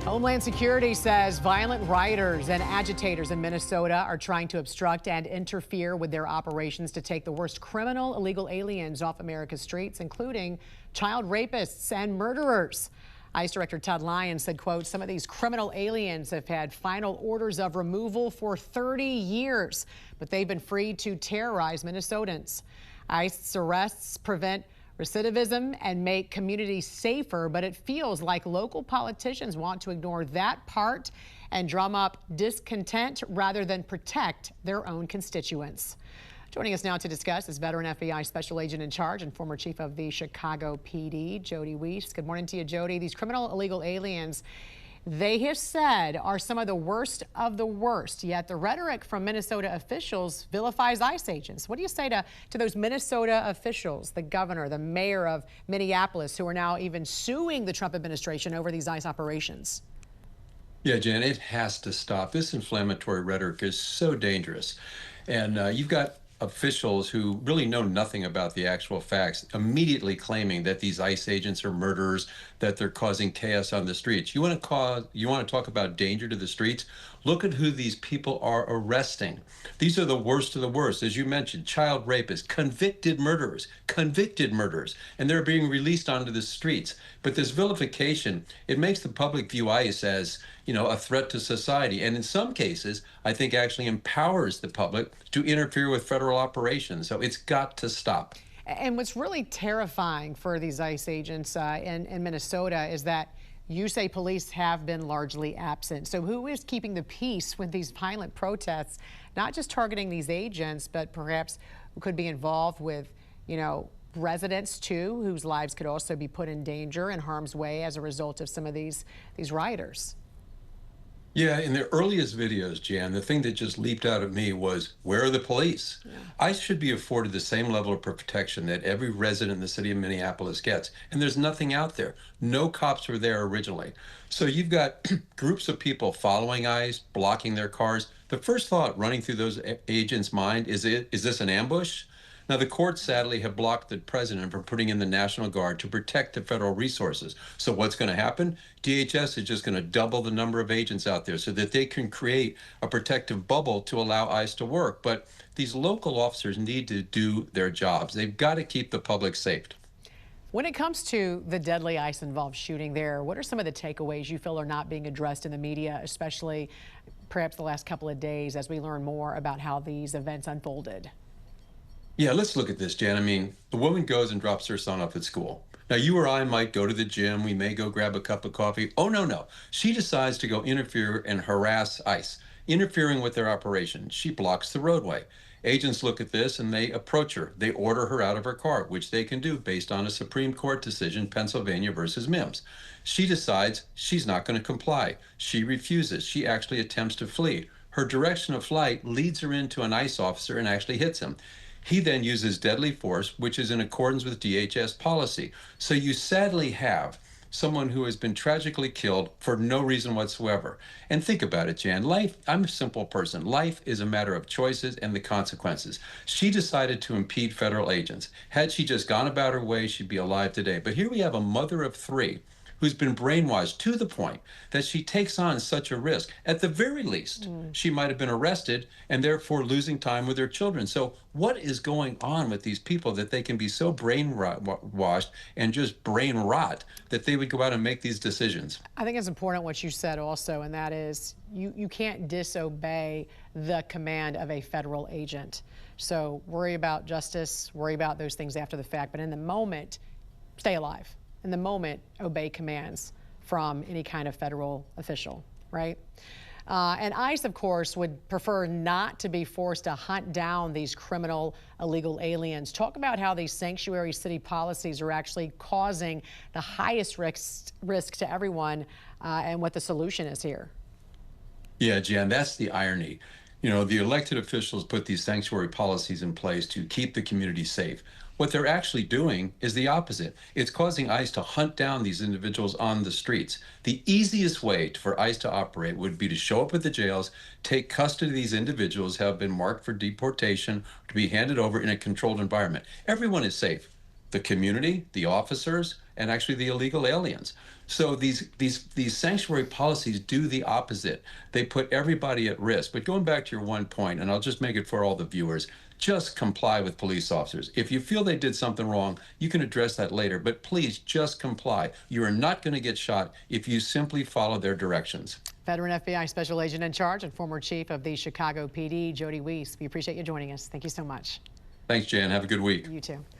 Homeland Security says violent rioters and agitators in Minnesota are trying to obstruct and interfere with their operations to take the worst criminal illegal aliens off America's streets, including child rapists and murderers. ICE Director Todd Lyons said, quote, some of these criminal aliens have had final orders of removal for 30 years, but they've been free to terrorize Minnesotans. ICE arrests prevent recidivism and make communities safer, but it feels like local politicians want to ignore that part and drum up discontent rather than protect their own constituents. Joining us now to discuss is veteran FBI Special Agent in Charge and former Chief of the Chicago PD, Jody Weis. Good morning to you, Jody. These criminal illegal aliens, they have said, are some of the worst, yet the rhetoric from Minnesota officials vilifies ICE agents. What do you say to those Minnesota officials, the governor, the mayor of Minneapolis, who are now even suing the Trump administration over these ICE operations? Yeah, Jan, it has to stop. This inflammatory rhetoric is so dangerous. And you've got officials who really know nothing about the actual facts immediately claiming that these ICE agents are murderers, that they're causing chaos on the streets. You want to talk about danger to the streets? Look at who these people are arresting. These are the worst of the worst. As you mentioned, child rapists, convicted murderers, and they're being released onto the streets. But this vilification, it makes the public view ICE as, a threat to society. And in some cases, I think actually empowers the public to interfere with federal operations. So it's got to stop. And what's really terrifying for these ICE agents in Minnesota is that you say police have been largely absent. So who is keeping the peace with these violent protests, not just targeting these agents, but perhaps could be involved with, residents too, whose lives could also be put in danger and harm's way as a result of some of these rioters? Yeah, in the earliest videos, Jan, the thing that just leaped out at me was, where are the police? Yeah. ICE should be afforded the same level of protection that every resident in the city of Minneapolis gets. And there's nothing out there. No cops were there originally. So you've got groups of people following ICE, blocking their cars. The first thought running through those agents' mind is this an ambush? Now, the courts sadly have blocked the president from putting in the National Guard to protect the federal resources. So what's going to happen? DHS is just going to double the number of agents out there so that they can create a protective bubble to allow ICE to work. But these local officers need to do their jobs. They've got to keep the public safe. When it comes to the deadly ICE-involved shooting there, what are some of the takeaways you feel are not being addressed in the media, especially perhaps the last couple of days as we learn more about how these events unfolded? Yeah, let's look at this, Jan. I mean, the woman goes and drops her son off at school. Now, you or I might go to the gym. We may go grab a cup of coffee. Oh, no. She decides to go interfere and harass ICE, interfering with their operation. She blocks the roadway. Agents look at this and they approach her. They order her out of her car, which they can do based on a Supreme Court decision, Pennsylvania versus Mims. She decides she's not going to comply. She refuses. She actually attempts to flee. Her direction of flight leads her into an ICE officer and actually hits him. He then uses deadly force, which is in accordance with DHS policy. So you sadly have someone who has been tragically killed for no reason whatsoever. And think about it, Jan. Life, I'm a simple person. Life is a matter of choices and the consequences. She decided to impede federal agents. Had she just gone about her way, she'd be alive today. But here we have a mother of three who's been brainwashed to the point that she takes on such a risk. At the very least, she might have been arrested and therefore losing time with her children. So what is going on with these people that they can be so brainwashed and just brain rot that they would go out and make these decisions? I think it's important what you said also, and that is you can't disobey the command of a federal agent. So worry about justice, worry about those things after the fact, but in the moment, stay alive. In the moment, obey commands from any kind of federal official, right? And ICE, of course, would prefer not to be forced to hunt down these criminal illegal aliens. Talk about how these sanctuary city policies are actually causing the highest risk to everyone and what the solution is here. Yeah, Jan, that's the irony. The elected officials put these sanctuary policies in place to keep the community safe. What they're actually doing is the opposite. It's causing ICE to hunt down these individuals on the streets. The easiest way for ICE to operate would be to show up at the jails, take custody of these individuals who have been marked for deportation, to be handed over in a controlled environment. Everyone is safe. the community, the officers, and actually the illegal aliens. So these sanctuary policies do the opposite. They put everybody at risk. But going back to your one point, and I'll just make it for all the viewers, just comply with police officers. If you feel they did something wrong, you can address that later, but please just comply. You are not going to get shot if you simply follow their directions. Veteran FBI Special Agent in Charge and former Chief of the Chicago PD, Jody Weis. We appreciate you joining us. Thank you so much. Thanks, Jan. Have a good week. You too.